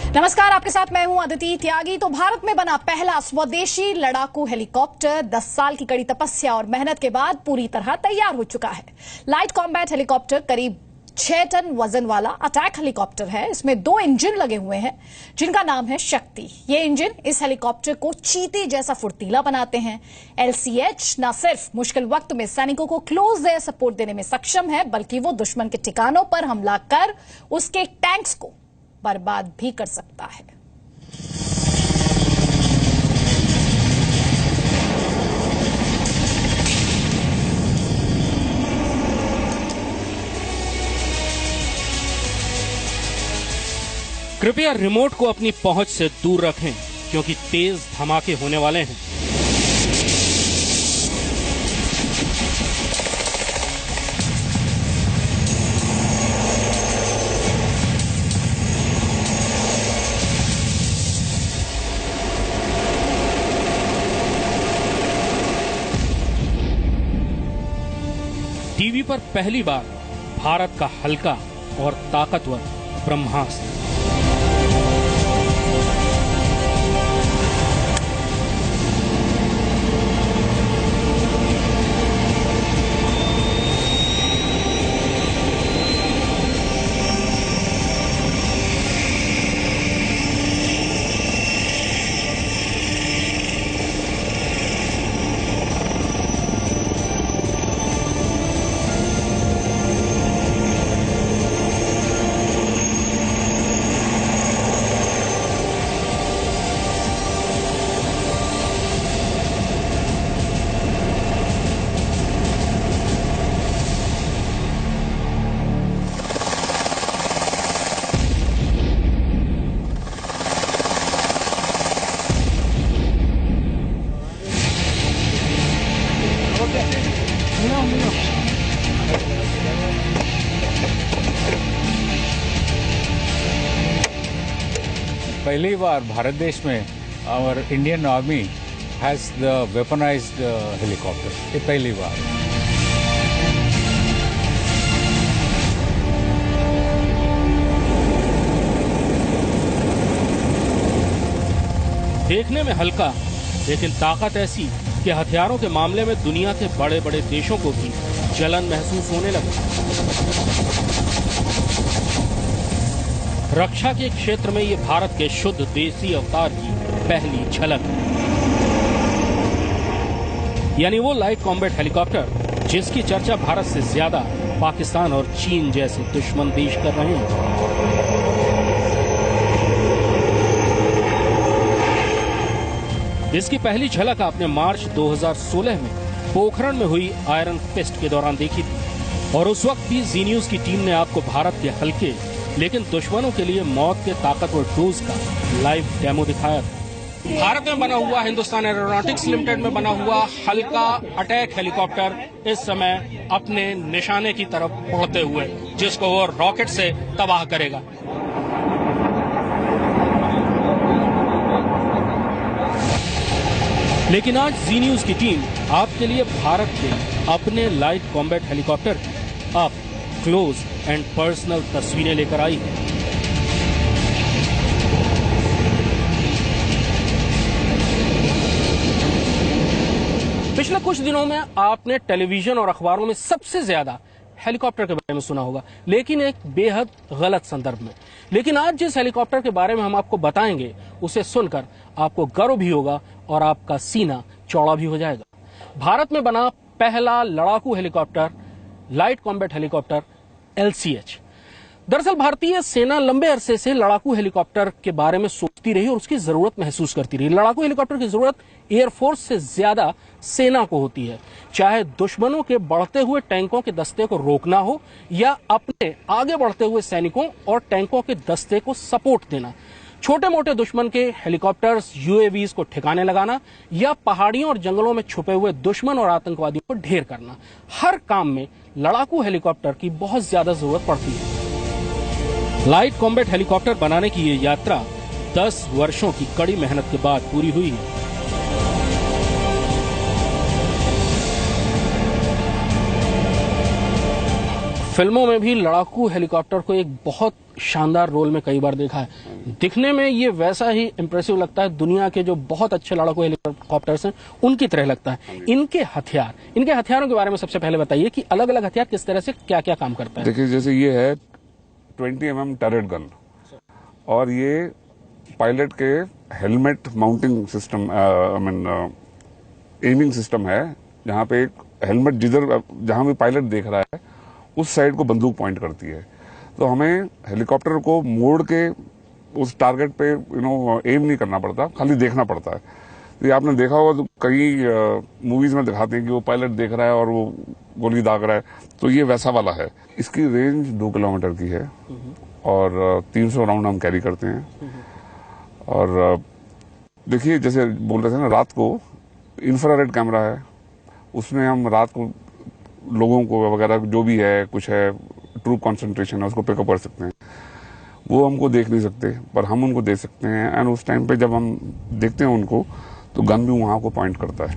नमस्कार, आपके साथ मैं हूं अदिति त्यागी। तो भारत में बना पहला स्वदेशी लड़ाकू हेलीकॉप्टर 10 साल की कड़ी तपस्या और मेहनत के बाद पूरी तरह तैयार हो चुका है। लाइट कॉम्बैट हेलीकॉप्टर करीब 6 टन वजन वाला अटैक हेलीकॉप्टर है। इसमें 2 इंजन लगे हुए हैं जिनका नाम है शक्ति। ये इंजन इस हेलीकॉप्टर को चीते जैसा फुर्तीला बनाते हैं। LCH न सिर्फ मुश्किल वक्त में सैनिकों को क्लोज एयर सपोर्ट देने में सक्षम है, बल्कि वो दुश्मन के ठिकानों पर हमला कर उसके टैंक्स को बर्बाद भी कर सकता है। कृपया रिमोट को अपनी पहुंच से दूर रखें क्योंकि तेज धमाके होने वाले हैं। टीवी पर पहली बार भारत का हल्का और ताकतवर ब्रह्मास्त्र। पहली बार भारत देश में और Indian army has the weaponised helicopter. ये पहली बार। देखने में हल्का, लेकिन ताकत ऐसी कि हथियारों के मामले में दुनिया के बड़े बड़े देशों को भी जलन महसूस होने लगी। रक्षा के क्षेत्र में ये भारत के शुद्ध देसी अवतार की पहली झलक है। यानी वो लाइट कॉम्बैट हेलीकॉप्टर जिसकी चर्चा भारत से ज्यादा पाकिस्तान और चीन जैसे दुश्मन देश कर रहे हैं। इसकी पहली झलक आपने मार्च 2016 में पोखरण में हुई आयरन फिस्ट के दौरान देखी थी और उस वक्त भी जी न्यूज की टीम ने आपको भारत के हल्के लेकिन दुश्मनों के लिए मौत के ताकतवर डोज का लाइव डेमो दिखाया था। भारत में बना हुआ, हिंदुस्तान एरोनॉटिक्स लिमिटेड में बना हुआ हल्का अटैक हेलीकॉप्टर इस समय अपने निशाने की तरफ बढ़ते हुए, जिसको वो रॉकेट से तबाह करेगा। लेकिन आज जी न्यूज की टीम आपके लिए भारत के अपने light combat helicopter up close and personal तस्वीरें लेकर आई है। पिछले कुछ दिनों में आपने टेलीविजन और अखबारों में सबसे ज्यादा हेलीकॉप्टर के बारे में सुना होगा, लेकिन एक बेहद गलत संदर्भ में। लेकिन आज जिस हेलीकॉप्टर के बारे में हम आपको बताएंगे, उसे सुनकर आपको गर्व भी होगा और आपका सीना चौड़ा भी हो जाएगा। भारत में बना पहला लड़ाकू helicopter light combat helicopter LCH। दरअसल भारतीय सेना लंबे अरसे से लड़ाकू हेलीकॉप्टर के बारे में सोचती रही और उसकी जरूरत महसूस करती रही। लड़ाकू हेलीकॉप्टर की जरूरत एयरफोर्स से ज्यादा सेना को होती है, चाहे दुश्मनों के बढ़ते हुए टैंकों के दस्ते को रोकना हो या अपने आगे बढ़ते हुए सैनिकों और टैंकों के दस्ते को सपोर्ट देना, छोटे मोटे दुश्मन के हेलीकॉप्टर्स UAVs को ठिकाने लगाना या पहाड़ियों और जंगलों में छुपे हुए दुश्मन और आतंकवादियों को ढेर करना। हर काम में लड़ाकू हेलीकॉप्टर की बहुत ज्यादा जरूरत पड़ती है। लाइट कॉम्बैट हेलीकॉप्टर बनाने की ये यात्रा 10 वर्षों की कड़ी मेहनत के बाद पूरी हुई है। फिल्मों में भी लड़ाकू हेलीकॉप्टर को एक बहुत शानदार रोल में कई बार देखा है। दिखने में ये वैसा ही इम्प्रेसिव लगता है, दुनिया के जो बहुत अच्छे लड़ाकू हेलीकॉप्टर्स हैं उनकी तरह लगता है। इनके हथियारों के बारे में सबसे पहले बताइए कि अलग अलग हथियार किस तरह से क्या क्या काम करता है। देखिए, जैसे ये है 20 mm टर्रेट गन, और ये पायलट के helmet mounting system, aiming system है, जहां पे एक हेलमेट जहां भी पायलट देख रहा है उस साइड को बंदूक पॉइंट करती है। तो हमें हेलीकॉप्टर को मोड़ के उस टारगेट पे एम नहीं करना पड़ता, खाली देखना पड़ता है। तो ये आपने देखा होगा, तो कई मूवीज में दिखाते हैं कि वो पायलट देख रहा है और वो गोली दाग रहा है, तो ये वैसा वाला है। इसकी रेंज 2 किलोमीटर की है और 300 राउंड हम कैरी करते हैं। और देखिए, जैसे बोल रहे थे ना, रात को इंफ्रारेड कैमरा है, उसमें हम रात को लोगों को वगैरह जो भी है, कुछ है, ट्रूप कंसंट्रेशन है, उसको पिकअप कर सकते हैं। वो हमको देख नहीं सकते, पर हम उनको देख सकते हैं। एंड उस टाइम पे जब हम देखते हैं उनको, तो गन भी वहां को पॉइंट करता है,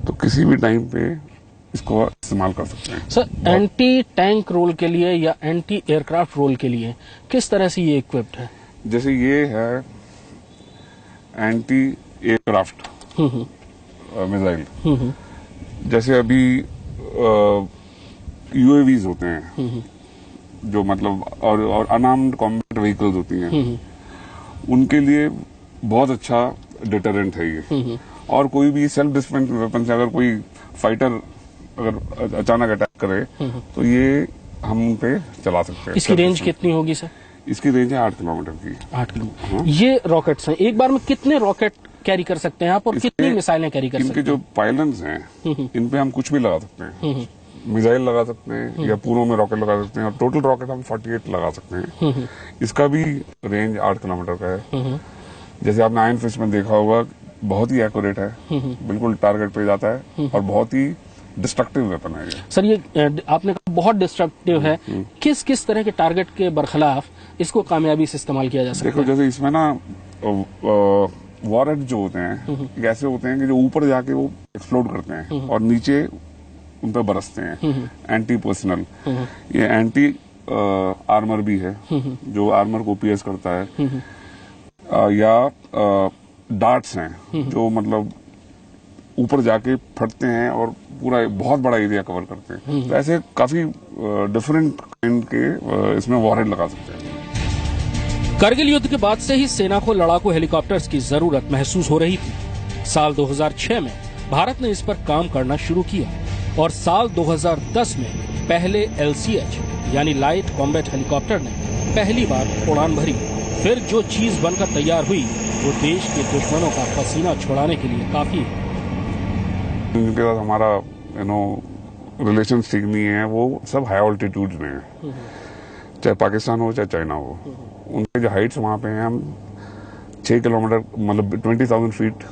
तो किसी भी टाइम पे इसको इस्तेमाल कर सकते हैं। सर, एंटी टैंक रोल के लिए या एंटी एयरक्राफ्ट रोल के लिए किस तरह से ये इक्विप्ड है? जैसे ये है एंटी एयरक्राफ्ट मिसाइल, जैसे अभी यूएवीज होते हैं, जो मतलब और अनआर्म्ड कॉम्बैट व्हीकल्स होती हैं, उनके लिए बहुत अच्छा डिटरेंट है ये। और कोई भी सेल्फ डिफेंस वेपन से अगर कोई फाइटर अगर अचानक अटैक करे, तो ये हम उन पे चला सकते हैं। इसकी रेंज कितनी होगी सर? इसकी रेंज है 8 किलोमीटर की। 8 किलोमीटर। ये रॉकेट्स हैं, एक बार में कितने रॉकेट कैरी कर सकते हैं आप, और कितनी मिसाइलें कैरी कर सकते हैं? इनके जो पायलट्स हैं, इन पे हम कुछ भी लगा सकते हैं। मिसाइल लगा सकते हैं या पूरों में रॉकेट लगा सकते हैं, और टोटल रॉकेट हम 48 लगा सकते हैं। इसका भी रेंज 8 किलोमीटर का है। जैसे आपने आयरन फिस्ट में देखा होगा, बहुत ही एक्यूरेट है, बिल्कुल टारगेट पे जाता है, और बहुत ही डिस्ट्रक्टिव वेपन है ये। सर, ये आपने कहा बहुत डिस्ट्रक्टिव है, किस किस तरह के टारगेट के बरखिलाफ इसको कामयाबी से इस्तेमाल किया जा सकता है? देखो, जैसे इसमें ना वॉरहेड जो होते हैं, ऐसे होते हैं कि जो ऊपर जाके वो एक्सप्लोड करते हैं और नीचे उन पर बरसते हैं। एंटी पर्सनल, ये एंटी आर्मर भी है, जो आर्मर को पीएस करता है। या डार्ट्स हैं, जो मतलब ऊपर जाके फटते हैं और पूरा बहुत बड़ा एरिया कवर करते हैं। तो ऐसे काफी डिफरेंट काइंड के इसमें वॉरहेड लगा सकते हैं। करगिल युद्ध के बाद से ही सेना को लड़ाकू हेलीकॉप्टर्स की जरूरत महसूस हो रही थी। साल 2006 में भारत ने इस पर काम करना शुरू किया, और साल 2010 में पहले LCH यानी लाइट कॉम्बैट हेलीकॉप्टर ने पहली बार उड़ान भरी। फिर जो चीज बनकर तैयार हुई, वो देश के दुश्मनों का पसीना छुड़ाने के लिए काफी है। जिनके साथ हमारा रिलेशन ठीक नहीं है, वो सब हाई ऑल्टीट्यूड में है, चाहे पाकिस्तान हो चाहे चाइना हो। उनके जो हाइट्स वहां पे हैं, हम 6 किलोमीटर मतलब 20,000 फीट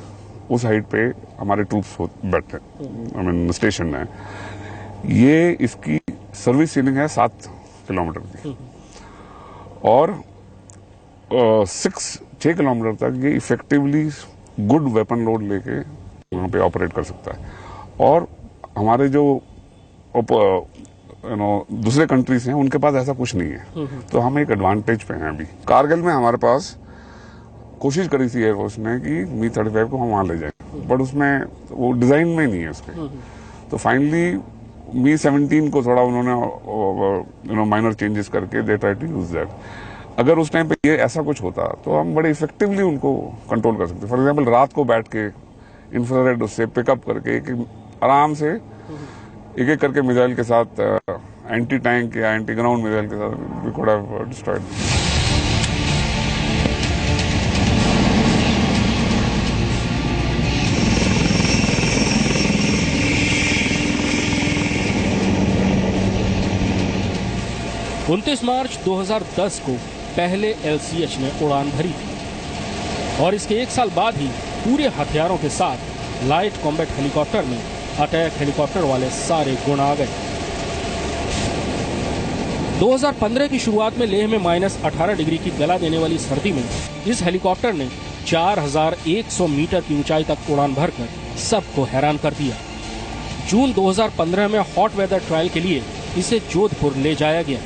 उस हाइट पे हमारे ट्रूप्स बैठे, स्टेशन है। ये इसकी सर्विस सीलिंग है 7 किलोमीटर की, और 6 किलोमीटर तक ये इफेक्टिवली गुड वेपन लोड लेके वहां पे ऑपरेट कर सकता है। और हमारे जो दूसरे कंट्रीज हैं, उनके पास ऐसा कुछ नहीं है, तो हम एक एडवांटेज पे हैं। अभी कारगिल में हमारे पास कोशिश करी थी एयरफोर्स ने कि Mi-35 को हम वहां ले जाएं, बट उसमें वो डिजाइन में नहीं है उसके। तो फाइनली Mi-17 को थोड़ा उन्होंने माइनर चेंजेस करके they try to use that. अगर उस टाइम पे ये ऐसा कुछ होता, तो हम बड़े इफेक्टिवली उनको कंट्रोल कर सकते। फॉर एग्जाम्पल, रात को बैठ के इंफ्रारेड उससे पिकअप करके आराम से एक एक करके मिसाइल के साथ, एंटी टैंक या एंटी ग्राउंड मिसाइल के साथ वी कुड हैव डिस्ट्रॉयड। उनतीस मार्च 2010 को पहले LCH ने उड़ान भरी थी, और इसके 1 साल बाद ही पूरे हथियारों के साथ लाइट कॉम्बैट हेलीकॉप्टर में अटैक हेलीकॉप्टर वाले सारे गुण आ गए। 2015 की शुरुआत में लेह में -18 डिग्री की गला देने वाली सर्दी में इस हेलीकॉप्टर ने 4100 मीटर की ऊंचाई तक उड़ान भरकर सबको हैरान कर दिया। जून 2015 में हॉट वेदर ट्रायल के लिए इसे जोधपुर ले जाया गया,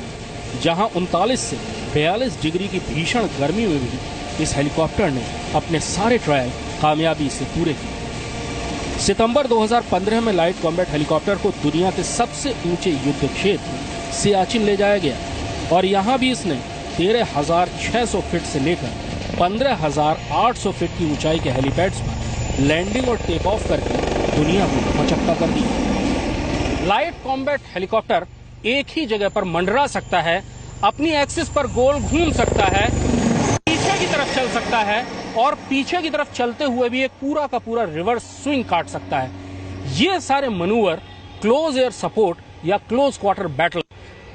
जहां 39 से 42 डिग्री की भीषण गर्मी में भी इस हेलीकॉप्टर ने अपने सारे ट्रायल कामयाबी से पूरे किए। सितंबर 2015 में लाइट कॉम्बैट हेलीकॉप्टर को दुनिया के सबसे ऊंचे युद्ध क्षेत्र सियाचिन ले जाया गया और यहां भी इसने 13,600 फीट से लेकर 15,800 फीट की ऊंचाई के हेलीपैड्स पर लैंडिंग और टेक ऑफ करके दुनिया को भौचक्का कर दिया। लाइट कॉम्बैट हेलीकॉप्टर एक ही जगह पर मंडरा सकता है, अपनी एक्सिस पर गोल घूम सकता है, पीछे की तरफ चल सकता है और पीछे की तरफ चलते हुए भी एक पूरा का पूरा रिवर्स स्विंग काट सकता है। ये सारे मनूवर क्लोज एयर सपोर्ट या क्लोज क्वार्टर बैटल,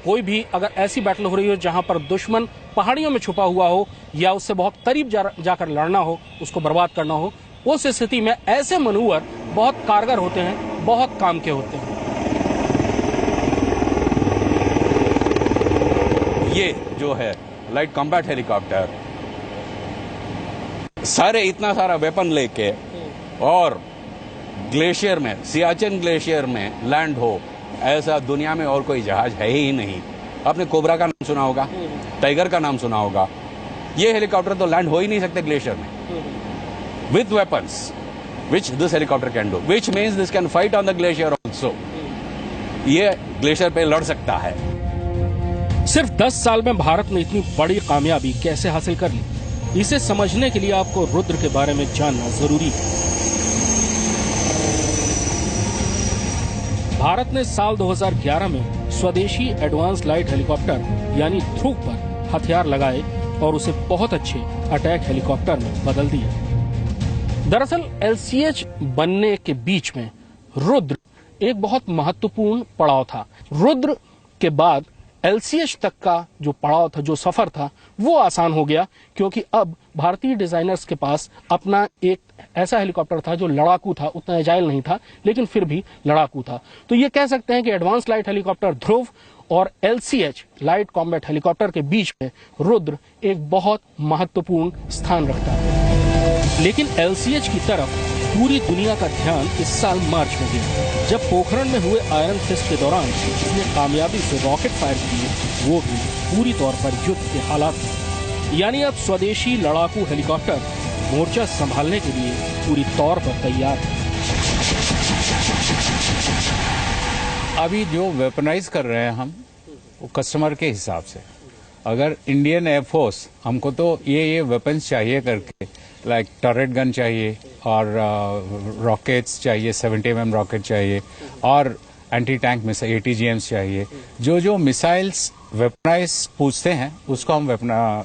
कोई भी अगर ऐसी बैटल हो रही हो जहां पर दुश्मन पहाड़ियों में छुपा हुआ हो या उससे बहुत करीब जाकर लड़ना हो, उसको बर्बाद करना हो, उस स्थिति में ऐसे मनूवर बहुत कारगर होते हैं, बहुत काम के होते हैं। ये जो है लाइट कॉम्बैट हेलीकॉप्टर सारे इतना सारा वेपन लेके और ग्लेशियर में, सियाचिन ग्लेशियर में लैंड हो, ऐसा दुनिया में और कोई जहाज है ही नहीं। आपने कोबरा का नाम सुना होगा, टाइगर का नाम सुना होगा। ये हेलीकॉप्टर तो लैंड हो ही नहीं सकते ग्लेशियर में with weapons which this helicopter can do, which means this can fight on the glacier also. ये ग्लेशियर पे लड़ सकता है। सिर्फ 10 साल में भारत ने इतनी बड़ी कामयाबी कैसे हासिल कर ली, इसे समझने के लिए आपको रुद्र के बारे में जानना जरूरी है। भारत ने साल 2011 में स्वदेशी एडवांस लाइट हेलीकॉप्टर यानी ध्रुव पर हथियार लगाए और उसे बहुत अच्छे अटैक हेलीकॉप्टर में बदल दिया। दरअसल LCH बनने के बीच में रुद्र एक बहुत महत्वपूर्ण पड़ाव था। रुद्र के बाद LCH तक का जो पड़ाव था, जो सफर था, वो आसान हो गया क्योंकि अब भारतीय डिजाइनर्स के पास अपना एक ऐसा हेलीकॉप्टर था जो लड़ाकू था, उतना एजाइल नहीं था लेकिन फिर भी लड़ाकू था। तो ये कह सकते हैं कि एडवांस लाइट हेलीकॉप्टर ध्रुव और LCH लाइट कॉम्बैट हेलीकॉप्टर के बीच में रुद्र एक बहुत महत्वपूर्ण स्थान रखता है। लेकिन LCH की तरफ पूरी दुनिया का ध्यान इस साल मार्च में गया, जब पोखरण में हुए आयरन फिस्ट के दौरान उसने कामयाबी से रॉकेट फायर किए, वो भी पूरी तौर पर युद्ध के हालात में। यानी अब स्वदेशी लड़ाकू हेलीकॉप्टर मोर्चा संभालने के लिए पूरी तौर पर तैयार है। अभी जो वेपनाइज कर रहे हैं हम, वो कस्टमर के हिसाब से। अगर इंडियन एयरफोर्स हमको तो ये वेपन्स चाहिए करके, लाइक टर्रेट गन चाहिए और रॉकेट्स चाहिए, 70 mm रॉकेट चाहिए और एंटी टैंक मिसाइल ATGMs चाहिए। जो मिसाइल्स वेपनाइज पूछते हैं उसको हम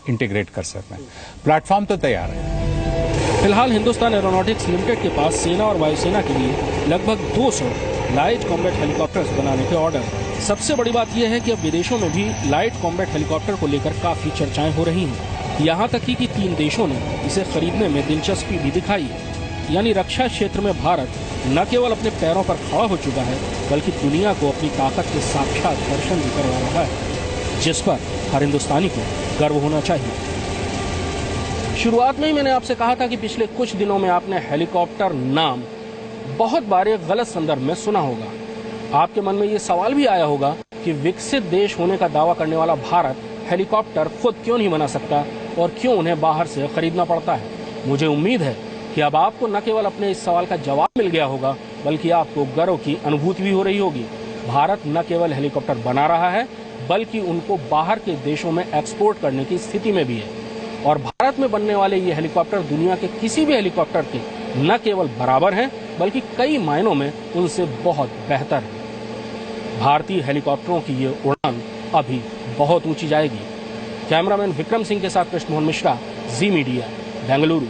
इंटीग्रेट कर सकते हैं। प्लेटफॉर्म तो तैयार है। फिलहाल हिंदुस्तान एरोनॉटिक्स लिमिटेड के पास सेना और वायुसेना के लिए लगभग 200 लाइट कॉम्बैट हेलीकॉप्टर्स बनाने के ऑर्डर हैं। सबसे बड़ी बात यह है कि अब विदेशों में भी लाइट कॉम्बैट हेलीकॉप्टर को लेकर काफी चर्चाएं हो रही हैं। यहाँ तक कि 3 देशों ने इसे खरीदने में दिलचस्पी भी दिखाई है। यानी रक्षा क्षेत्र में भारत न केवल अपने पैरों पर खड़ा हो चुका है, बल्कि दुनिया को अपनी ताकत के साक्षात दर्शन भी करवा रहा है, जिस पर हर हिंदुस्तानी को गर्व होना चाहिए। शुरुआत में ही मैंने आपसे कहा था कि पिछले कुछ दिनों में आपने हेलीकॉप्टर नाम बहुत बार एक गलत संदर्भ में सुना होगा। आपके मन में ये सवाल भी आया होगा कि विकसित देश होने का दावा करने वाला भारत हेलीकॉप्टर खुद क्यों नहीं बना सकता और क्यों उन्हें बाहर से खरीदना पड़ता है। मुझे उम्मीद है कि अब आपको न केवल अपने इस सवाल का जवाब मिल गया होगा, बल्कि आपको गर्व की अनुभूति भी हो रही होगी। भारत न केवल हेलीकॉप्टर बना रहा है, बल्कि उनको बाहर के देशों में एक्सपोर्ट करने की स्थिति में भी है। और भारत में बनने वाले ये हेलीकॉप्टर दुनिया के किसी भी हेलीकॉप्टर के न केवल बराबर हैं, बल्कि कई मायनों में उनसे बहुत बेहतर है। भारतीय हेलीकॉप्टरों की ये उड़ान अभी बहुत ऊंची जाएगी। कैमरामैन विक्रम सिंह के साथ कृष्ण मोहन मिश्रा, जी मीडिया, बेंगलुरु।